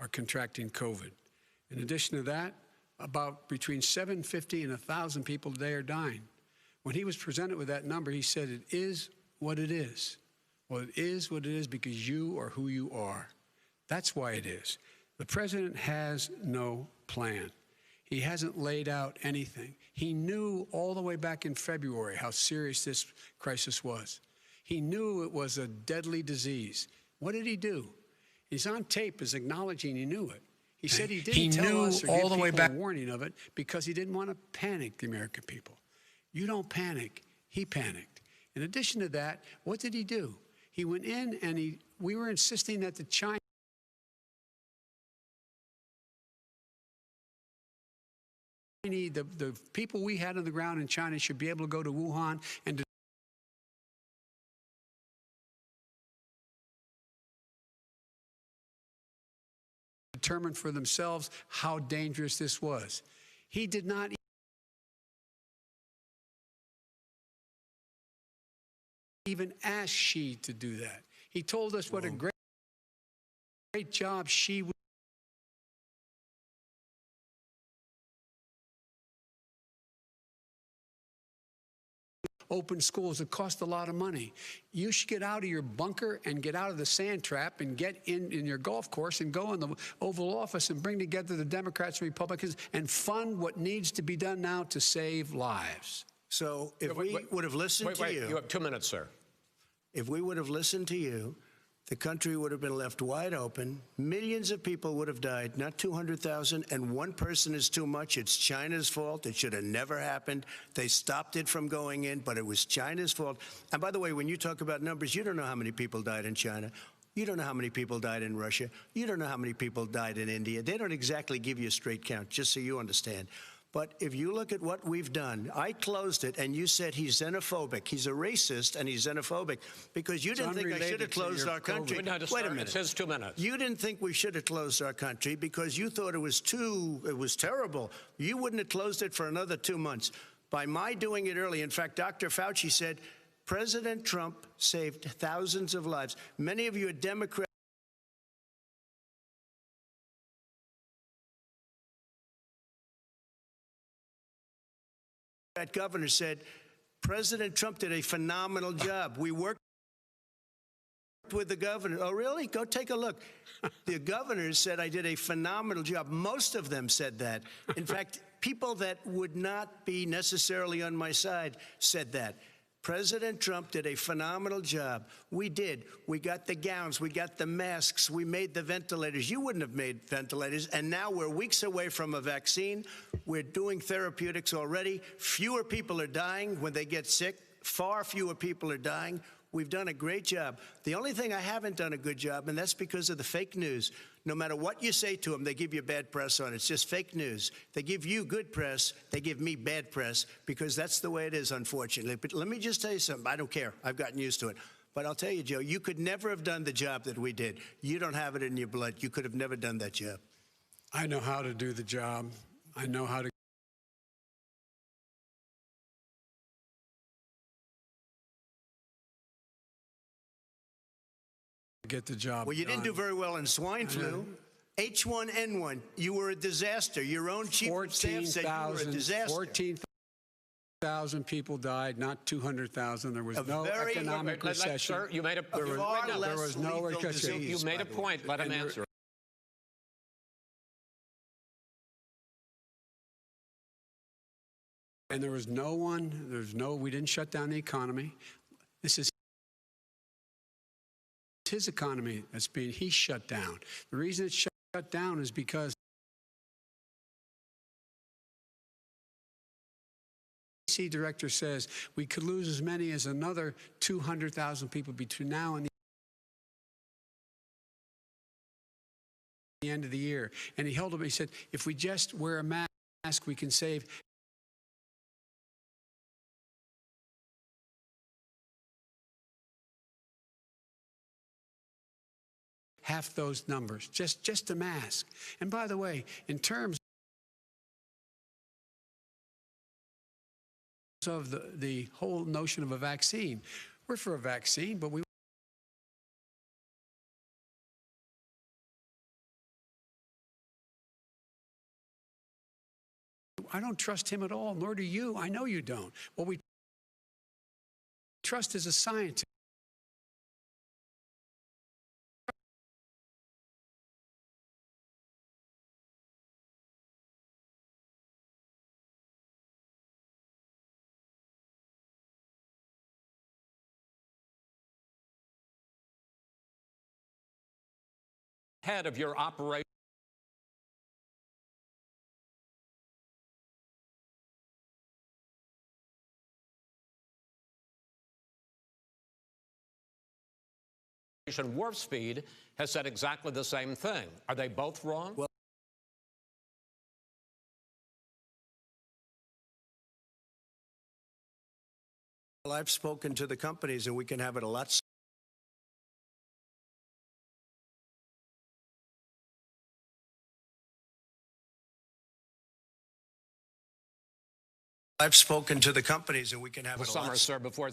are contracting COVID. In addition to that, about between 750 and 1,000 people today are dying. When he was presented with that number, he said, it is what it is. Well, it is what it is because you are who you are. That's why it is. The president has no plan. He hasn't laid out anything. He knew all the way back in February how serious this crisis was. He knew it was a deadly disease. What did he do? He's on tape as acknowledging he knew it. He said he didn't tell us or give people a warning of it because he didn't want to panic the American people. You don't panic. He panicked. In addition to that, what did he do? He went in and we were insisting that the people we had on the ground in China should be able to go to Wuhan and determine for themselves how dangerous this was. He did not even ask Xi to do that. He told us what a great job Xi would open schools. It cost a lot of money. You should get out of your bunker and get out of the sand trap and get in your golf course and go in the Oval Office and bring together the Democrats and Republicans and fund what needs to be done now to save lives. So if we would have listened to you... You have 2 minutes, sir. If we would have listened to you, the country would have been left wide open. Millions of people would have died, not 200,000, and one person is too much. It's China's fault. It should have never happened. They stopped it from going in, but it was China's fault. And by the way, when you talk about numbers, you don't know how many people died in China. You don't know how many people died in Russia. You don't know how many people died in India. They don't exactly give you a straight count, just so you understand. But if you look at what we've done, I closed it, and you said he's xenophobic. He's a racist, and he's xenophobic because you didn't think I should have closed our country. Wait a minute. It says 2 minutes. You didn't think we should have closed our country because you thought it was terrible. You wouldn't have closed it for another 2 months. By my doing it early, in fact, Dr. Fauci said, President Trump saved thousands of lives. Many of you are Democrats. That governor said, President Trump did a phenomenal job. We worked with the governor. Oh, really? Go take a look. The governors said I did a phenomenal job. Most of them said that. In fact, people that would not be necessarily on my side said that. President Trump did a phenomenal job. We did. We got the gowns. We got the masks. We made the ventilators. You wouldn't have made ventilators. And now we're weeks away from a vaccine. We're doing therapeutics already. Fewer people are dying when they get sick. Far fewer people are dying. We've done a great job. The only thing I haven't done a good job, and that's because of the fake news. No matter what you say to them, they give you bad press on it. It's just fake news. They give you good press. They give me bad press because that's the way it is, unfortunately. But let me just tell you something. I don't care. I've gotten used to it. But I'll tell you, Joe, you could never have done the job that we did. You don't have it in your blood. You could have never done that job. I know how to do the job. I know how to get the job Well, you didn't do very well in swine flu. H1N1, you were a disaster. Your own chief of staff said you were a disaster. 14,000 people died, not 200,000. There was no economic recession. Sir, you made a there was no recession. You made a point. Let him answer. And there was we didn't shut down the economy. This is his economy he's shut down. The reason it's shut down is because the CDC director says we could lose as many as another 200,000 people between now and the end of the year. And he held up, he said, if we just wear a mask, we can save half those numbers, just a mask. And by the way, in terms of the whole notion of a vaccine, we're for a vaccine, but we I don't trust him at all, nor do you. I know you don't. What we trust is a scientist. Head of your operation Warp Speed has said exactly the same thing. Are they both wrong? Well, I've spoken to the companies, and we can have it a lot. I've spoken to the companies, and we can have it a lot. Summer, sir, before